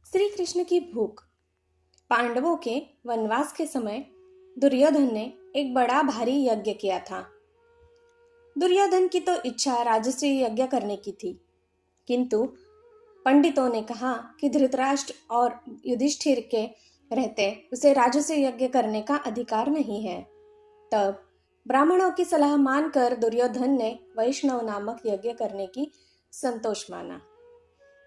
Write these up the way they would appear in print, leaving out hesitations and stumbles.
श्री कृष्ण की भूख। पांडवों के वनवास के समय दुर्योधन ने एक बड़ा भारी यज्ञ किया था। दुर्योधन की तो इच्छा राजसी यज्ञ करने की थी, किंतु पंडितों ने कहा कि धृतराष्ट्र और युधिष्ठिर के रहते उसे राजसी यज्ञ करने का अधिकार नहीं है। तब ब्राह्मणों की सलाह मानकर दुर्योधन ने वैष्णव नामक यज्ञ करने की संतोष माना।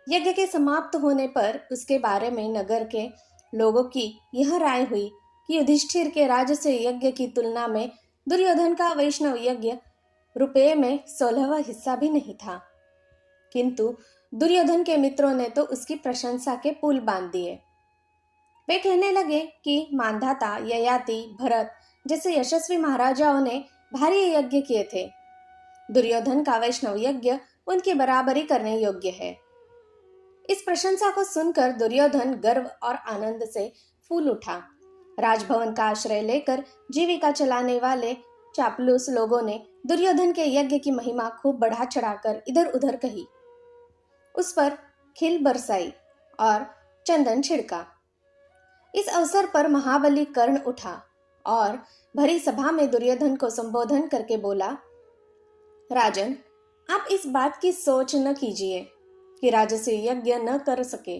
यज्ञ के समाप्त होने पर उसके बारे में नगर के लोगों की यह राय हुई कि युधिष्ठिर के राजसी यज्ञ की तुलना में दुर्योधन का वैष्णव यज्ञ रुपये में 16वां हिस्सा भी नहीं था। किंतु दुर्योधन के मित्रों ने तो उसकी प्रशंसा के पुल बांध दिए। वे कहने लगे कि मांधाता, ययाति, भरत जैसे यशस्वी महाराजाओं ने भारी यज्ञ किए थे। दुर्योधन का वैष्णव यज्ञ उनकी बराबरी करने योग्य है। इस प्रशंसा को सुनकर दुर्योधन गर्व और आनंद से फूल उठा। राजभवन का आश्रय लेकर जीविका चलाने वाले चापलूस लोगों ने दुर्योधन के यज्ञ की महिमा खूब बढ़ा चढ़ाकर इधर उधर कही। उस पर खिल बरसाई और चंदन छिड़का। इस अवसर पर महाबली कर्ण उठा और भरी सभा में दुर्योधन को संबोधन करके बोला, राजन, आप इस बात की सोच न कीजिए कि राजसी यज्ञ न कर सके।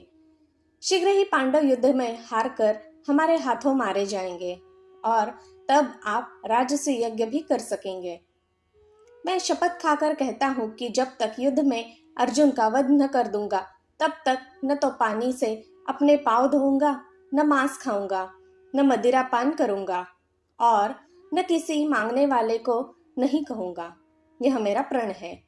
शीघ्र ही पांडव युद्ध में हारकर हमारे हाथों मारे जाएंगे और तब आप राजसी यज्ञ भी कर सकेंगे। मैं शपथ खाकर कहता हूं कि जब तक युद्ध में अर्जुन का वध न कर दूंगा, तब तक न तो पानी से अपने पांव धोऊंगा, न मांस खाऊंगा, न मदिरा पान करूंगा और न किसी मांगने वाले को नहीं कहूंगा। यह मेरा प्रण है।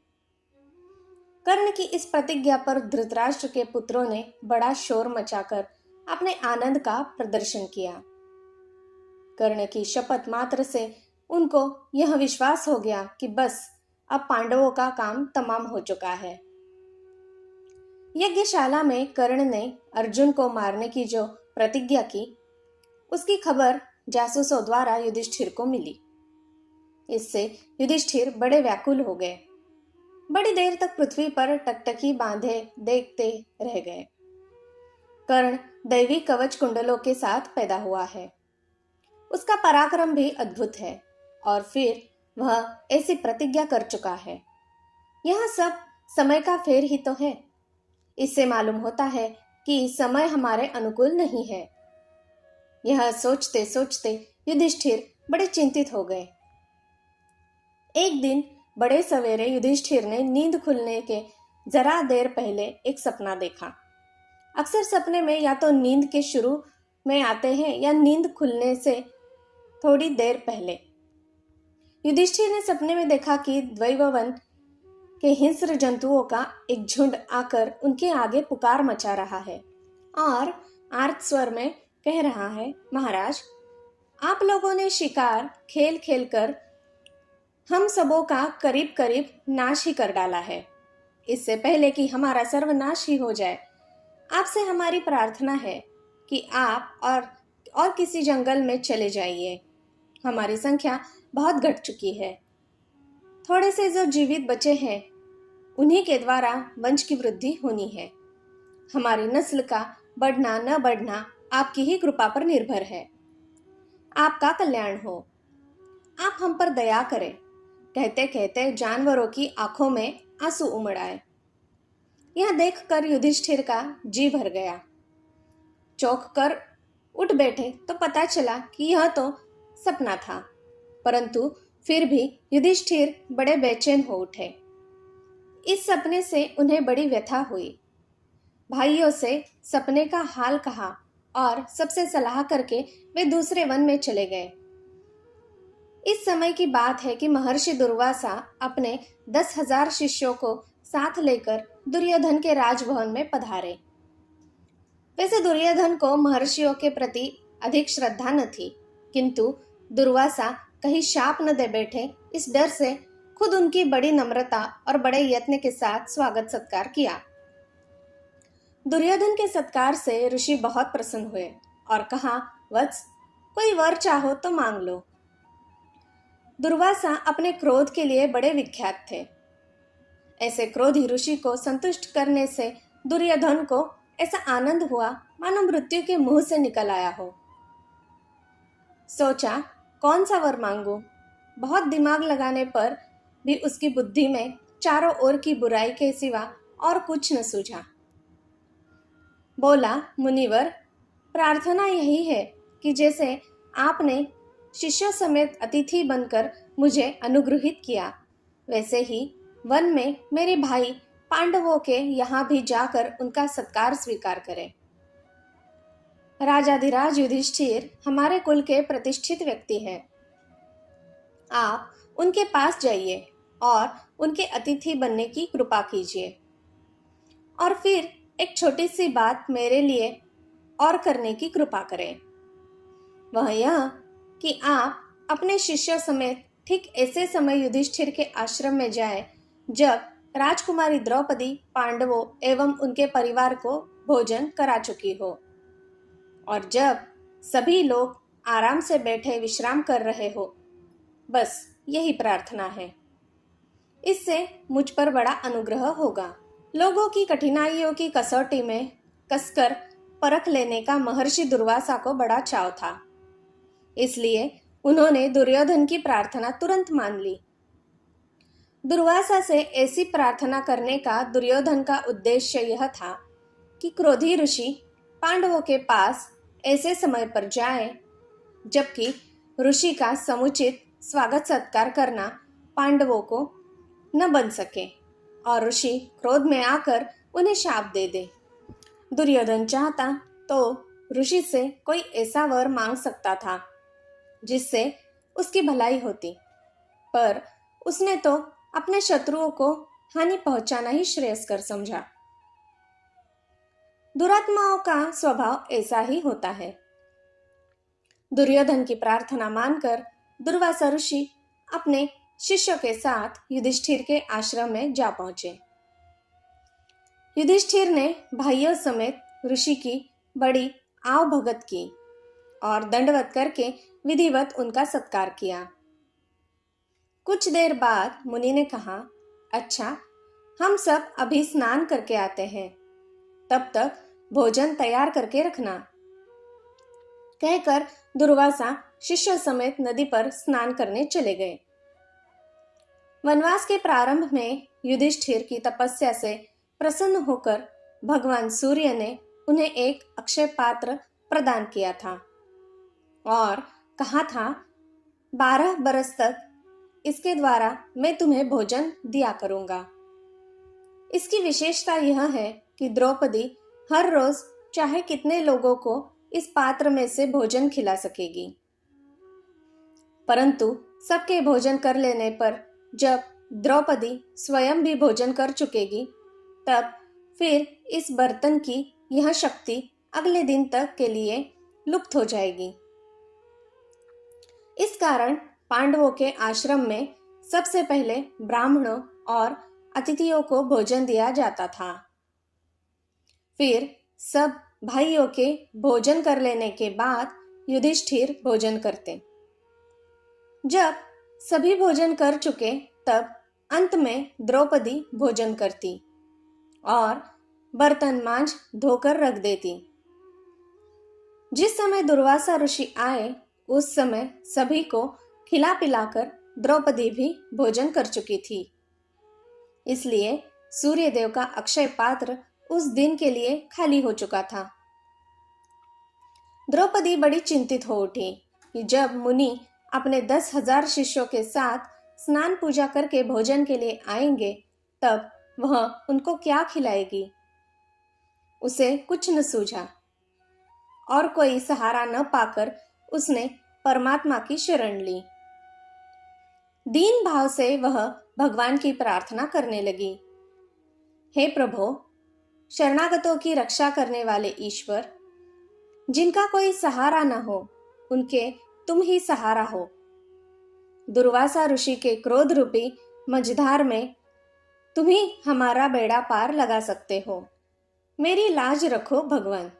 कर्ण की इस प्रतिज्ञा पर धृतराष्ट्र के पुत्रों ने बड़ा शोर मचाकर अपने आनंद का प्रदर्शन किया। कर्ण की शपथ मात्र से उनको यह विश्वास हो गया कि बस अब पांडवों का काम तमाम हो चुका है। यज्ञशाला में कर्ण ने अर्जुन को मारने की जो प्रतिज्ञा की, उसकी खबर जासूसों द्वारा युधिष्ठिर को मिली। इससे युधिष्ठिर बड़े व्याकुल हो गए। बड़ी देर तक पृथ्वी पर टकटकी बांधे देखते रह गए। कर्ण दैवी कवच कुंडलों के साथ पैदा हुआ है। उसका पराक्रम भी अद्भुत है और फिर वह ऐसी प्रतिज्ञा कर चुका है। यह सब समय का फेर ही तो है। इससे मालूम होता है कि समय हमारे अनुकूल नहीं है। यह सोचते सोचते युधिष्ठिर बड़े चिंतित हो गए। एक दिन बड़े सवेरे युधिष्ठिर ने नींद खुलने के जरा देर पहले एक सपना देखा। अक्सर सपने में या तो नींद के शुरू में आते हैं या नींद खुलने से थोड़ी देर पहले। युधिष्ठिर ने सपने में देखा कि द्वैववन के हिंस्र जंतुओं का एक झुंड आकर उनके आगे पुकार मचा रहा है और आर्त स्वर में कह रहा है, महाराज, आप लोगों ने शिकार खेल खेल कर हम सबों का करीब करीब नाश ही कर डाला है। इससे पहले कि हमारा सर्वनाश ही हो जाए, आपसे हमारी प्रार्थना है कि आप और किसी जंगल में चले जाइए। हमारी संख्या बहुत घट चुकी है। थोड़े से जो जीवित बचे हैं, उन्हीं के द्वारा वंश की वृद्धि होनी है। हमारी नस्ल का बढ़ना न बढ़ना आपकी ही कृपा पर निर्भर है। आपका कल्याण हो। आप हम पर दया करें। कहते कहते जानवरों की आंखों में आंसू उमड़ आए। यह देखकर युधिष्ठिर का जी भर गया। चौंक कर उठ बैठे तो पता चला कि यह तो सपना था, परंतु फिर भी युधिष्ठिर बड़े बेचैन हो उठे। इस सपने से उन्हें बड़ी व्यथा हुई। भाइयों से सपने का हाल कहा और सबसे सलाह करके वे दूसरे वन में चले गए। इस समय की बात है कि महर्षि दुर्वासा अपने 10,000 शिष्यों को साथ लेकर दुर्योधन के राजभवन में पधारे। वैसे दुर्योधन को महर्षियों के प्रति अधिक श्रद्धा न थी, किंतु दुर्वासा कहीं शाप न दे बैठे, इस डर से खुद उनकी बड़ी नम्रता और बड़े यत्न के साथ स्वागत सत्कार किया। दुर्योधन के सत्कार से ऋषि बहुत प्रसन्न हुए और कहा, वत्स, कोई वर चाहो तो मांग लो। दुर्वासा अपने क्रोध के लिए बड़े विख्यात थे। ऐसे क्रोधी ऋषि को संतुष्ट करने से दुर्योधन को ऐसा आनंद हुआ मानो मृत्यु के मुंह से निकल आया हो। सोचा कौन सा वर मांगू। बहुत दिमाग लगाने पर भी उसकी बुद्धि में चारों ओर की बुराई के सिवा और कुछ न सूझा। बोला, मुनिवर, प्रार्थना यही है कि जैसे आपने शिष्यों समेत अतिथि बनकर मुझे अनुग्रहित किया, वैसे ही वन में मेरे भाई पांडवों के यहाँ भी जाकर उनका सत्कार स्वीकार करें। राजाधिराज युधिष्ठिर हमारे कुल के प्रतिष्ठित व्यक्ति हैं। आप उनके पास जाइए और उनके अतिथि बनने की कृपा कीजिए। और फिर एक छोटी सी बात मेरे लिए और करने की कृपा करें। वह यह कि आप अपने शिष्यों समेत ठीक ऐसे समय युधिष्ठिर के आश्रम में जाएं जब राजकुमारी द्रौपदी पांडवों एवं उनके परिवार को भोजन करा चुकी हो, और जब सभी लोग आराम से बैठे विश्राम कर रहे हो। बस यही प्रार्थना है। इससे मुझ पर बड़ा अनुग्रह होगा। लोगों की कठिनाइयों की कसौटी में कसकर परख लेने का महर्षि दुर्वासा को बड़ा चाव था। इसलिए उन्होंने दुर्योधन की प्रार्थना तुरंत मान ली। दुर्वासा से ऐसी प्रार्थना करने का दुर्योधन का उद्देश्य यह था कि क्रोधी ऋषि पांडवों के पास ऐसे समय पर जाए जबकि ऋषि का समुचित स्वागत सत्कार करना पांडवों को न बन सके और ऋषि क्रोध में आकर उन्हें शाप दे दे। दुर्योधन चाहता तो ऋषि से कोई ऐसा वर मांग सकता था जिससे उसकी भलाई होती, पर उसने तो अपने शत्रुओं को हानि पहुंचाना ही श्रेयस्कर समझा। दुरात्माओं का स्वभाव ऐसा ही होता है। दुर्योधन की प्रार्थना मानकर दुर्वासा ऋषि अपने शिष्यों के साथ युधिष्ठिर के आश्रम में जा पहुंचे। युधिष्ठिर ने भाइयों समेत ऋषि की बड़ी आव भगत की और दंडवत करके विधिवत उनका सत्कार किया। कुछ देर बाद मुनि ने कहा, अच्छा, हम सब अभी स्नान करके आते हैं, तब तक भोजन तैयार करके रखना। कहकर दुर्वासा शिष्यों समेत नदी पर स्नान करने चले गए। वनवास के प्रारंभ में युधिष्ठिर की तपस्या से प्रसन्न होकर भगवान सूर्य ने उन्हें एक अक्षय पात्र प्रदान किया था और कहा था, 12 बरस तक इसके द्वारा मैं तुम्हें भोजन दिया करूंगा। इसकी विशेषता यह है कि द्रौपदी हर रोज चाहे कितने लोगों को इस पात्र में से भोजन खिला सकेगी। परंतु सबके भोजन कर लेने पर जब द्रौपदी स्वयं भी भोजन कर चुकेगी, तब फिर इस बर्तन की यह शक्ति अगले दिन तक के लिए लुप्त हो जाएगी। इस कारण पांडवों के आश्रम में सबसे पहले ब्राह्मणों और अतिथियों को भोजन दिया जाता था। फिर सब भाइयों के भोजन कर लेने के बाद युधिष्ठिर भोजन करते। जब सभी भोजन कर चुके तब अंत में द्रौपदी भोजन करती और बर्तन मांज धोकर रख देती। जिस समय दुर्वासा ऋषि आए उस समय सभी को खिला पिलाकर द्रौपदी भी भोजन कर चुकी थी। इसलिए सूर्यदेव का अक्षय पात्र उस दिन के लिए खाली हो चुका था। द्रौपदी बड़ी चिंतित हो उठी कि जब मुनि अपने 10,000 शिष्यों के साथ स्नान पूजा करके भोजन के लिए आएंगे तब वह उनको क्या खिलाएगी। उसे कुछ न सूझा और कोई सहारा न पाकर उसने परमात्मा की शरण ली। दीन भाव से वह भगवान की प्रार्थना करने लगी, हे प्रभो, शरणागतों की रक्षा करने वाले ईश्वर, जिनका कोई सहारा न हो उनके तुम ही सहारा हो। दुर्वासा ऋषि के क्रोध रूपी मझधार में तुम ही हमारा बेड़ा पार लगा सकते हो। मेरी लाज रखो भगवान।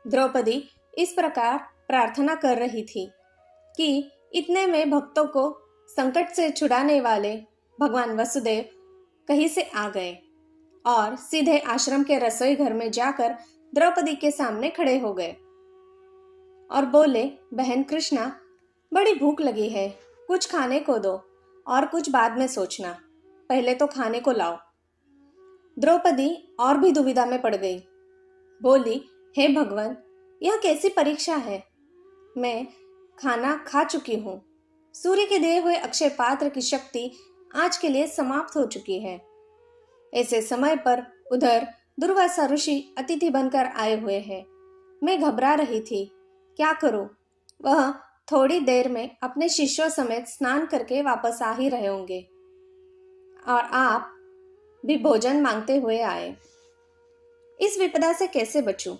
द्रौपदी इस प्रकार प्रार्थना कर रही थी कि इतने में भक्तों को संकट से छुड़ाने वाले भगवान वसुदेव कहीं से आ गए और सीधे आश्रम के रसोई घर में जाकर द्रौपदी के सामने खड़े हो गए और बोले, बहन कृष्णा, बड़ी भूख लगी है, कुछ खाने को दो और कुछ बाद में सोचना, पहले तो खाने को लाओ। द्रौपदी और भी दुविधा में पड़ गई। बोली, हे भगवान, यह कैसी परीक्षा है? मैं खाना खा चुकी हूँ। सूर्य के दिए हुए अक्षय पात्र की शक्ति आज के लिए समाप्त हो चुकी है। ऐसे समय पर उधर दुर्वासा ऋषि अतिथि बनकर आए हुए हैं। मैं घबरा रही थी, क्या करूं? वह थोड़ी देर में अपने शिष्यों समेत स्नान करके वापस आ ही रहे होंगे और आप भी भोजन मांगते हुए आए। इस विपदा से कैसे बचूं?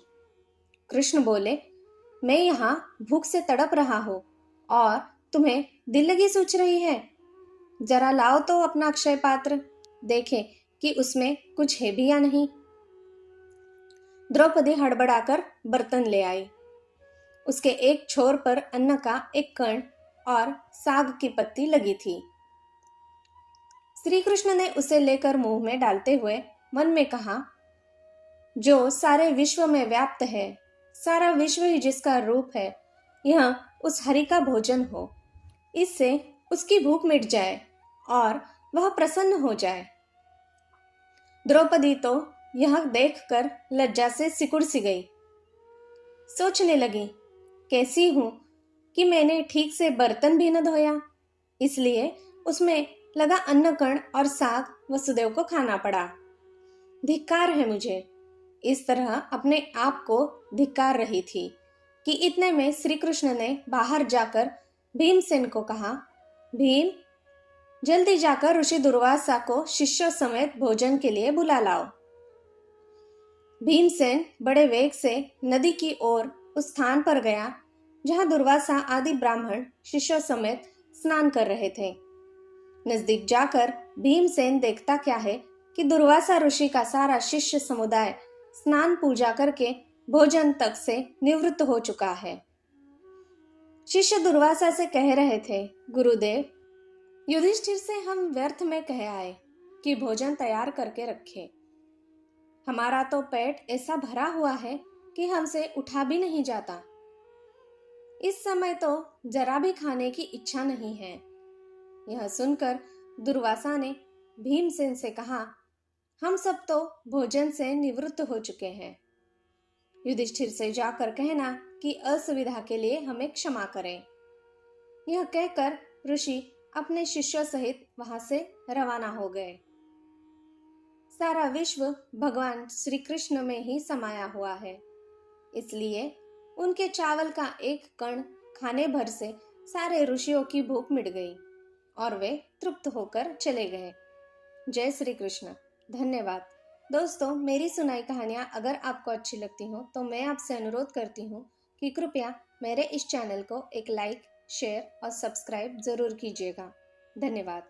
कृष्ण बोले, मैं यहाँ भूख से तड़प रहा हूँ और तुम्हें दिल लगी सोच रही है। जरा लाओ तो अपना अक्षय पात्र, देखें कि उसमें कुछ है भी या नहीं। द्रौपदी हड़बड़ाकर बर्तन ले आई। उसके एक छोर पर अन्न का एक कण और साग की पत्ती लगी थी। श्री कृष्ण ने उसे लेकर मुंह में डालते हुए मन में कहा, जो सारे विश्व में व्याप्त है, सारा विश्व ही जिसका रूप है, यह उस हरि का भोजन हो। इससे उसकी भूख मिट जाए और वह प्रसन्न हो जाए। द्रौपदी तो यह देखकर लज्जा से सिकुड़ सी गई। सोचने लगी, कैसी हूं कि मैंने ठीक से बर्तन भी न धोया, इसलिए उसमें लगा अन्न कण और साग वसुदेव को खाना पड़ा। धिक्कार है मुझे। इस तरह अपने आप को धिक्कार रही थी कि इतने में श्री कृष्ण ने बाहर जाकर भीमसेन को कहा, भीम, जल्दी जाकर ऋषि दुर्वासा को शिष्यों समेत भोजन के लिए बुला लाओ। भीमसेन बड़े वेग से नदी की ओर उस स्थान पर गया जहां दुर्वासा आदि ब्राह्मण शिष्यों समेत स्नान कर रहे थे। नजदीक जाकर भीमसेन देखता क्या है कि दुर्वासा ऋषि का सारा शिष्य समुदाय स्नान पूजा करके भोजन तक से निवृत्त हो चुका है। शिष्य दुर्वासा से कह रहे थे, गुरुदेव, युधिष्ठिर से हम व्यर्थ में कह आए कि भोजन तैयार करके रखे। हमारा तो पेट ऐसा भरा हुआ है कि हमसे उठा भी नहीं जाता। इस समय तो जरा भी खाने की इच्छा नहीं है। यह सुनकर दुर्वासा ने भीमसेन से कहा, हम सब तो भोजन से निवृत्त हो चुके हैं। युधिष्ठिर से जाकर कहना कि असुविधा के लिए हमें क्षमा करें। यह कहकर ऋषि अपने शिष्यों सहित वहां से रवाना हो गए। सारा विश्व भगवान श्री कृष्ण में ही समाया हुआ है, इसलिए उनके चावल का एक कण खाने भर से सारे ऋषियों की भूख मिट गई और वे तृप्त होकर चले गए। जय श्री कृष्ण। धन्यवाद। दोस्तों, मेरी सुनाई कहानियाँ अगर आपको अच्छी लगती हो तो मैं आपसे अनुरोध करती हूँ कि कृपया मेरे इस चैनल को एक लाइक, शेयर और सब्सक्राइब जरूर कीजिएगा। धन्यवाद।